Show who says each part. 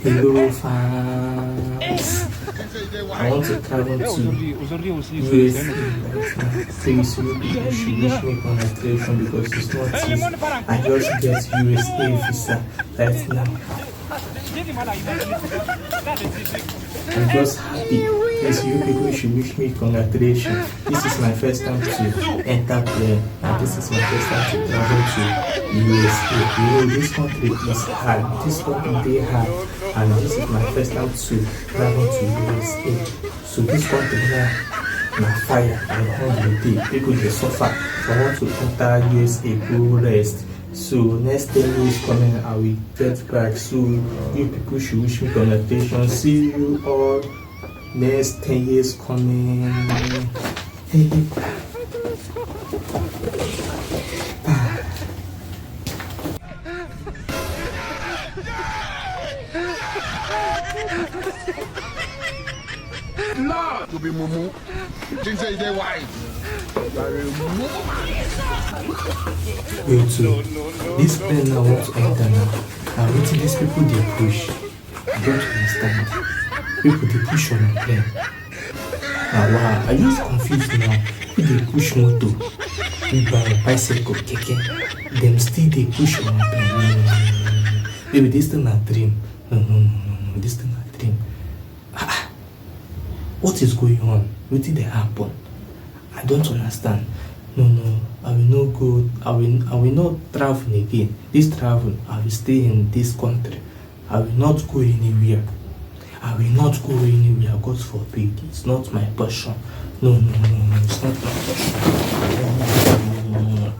Speaker 1: Hello fans. I want to travel to USA right now. Please, you people should wish me congratulations because it's not easy. I just get USA visa right now. I'm just happy. Please, you people should wish me congratulations. This is my first time to enter plane, and this is my first time to travel to USA. You know, this country is hard. This country is hard, and this is my first time to travel to USA. So this country now, my fire and hungry. People they suffer. I want to enter USA, go rest. So next 10 years coming, I will get back. So you people should wish me congratulations. See you all next 10 years coming.
Speaker 2: No, to be mumu. Things say they white.
Speaker 1: Wait, so this plane I want to enter now. Now, what these people they push? I don't understand. People they push on the plane. Now, wow, I just confused now. If they push motor, we buy a bicycle, keke, them still they push on the plane. No. Baby, this thing a dream. No, this thing a dream. What is going on? What did they happen? I don't understand. No, I will not go. I will not travel again. This travel, I will stay in this country. I will not go anywhere. I will not go anywhere. God forbid. It's not my passion. No, it's not my passion. No.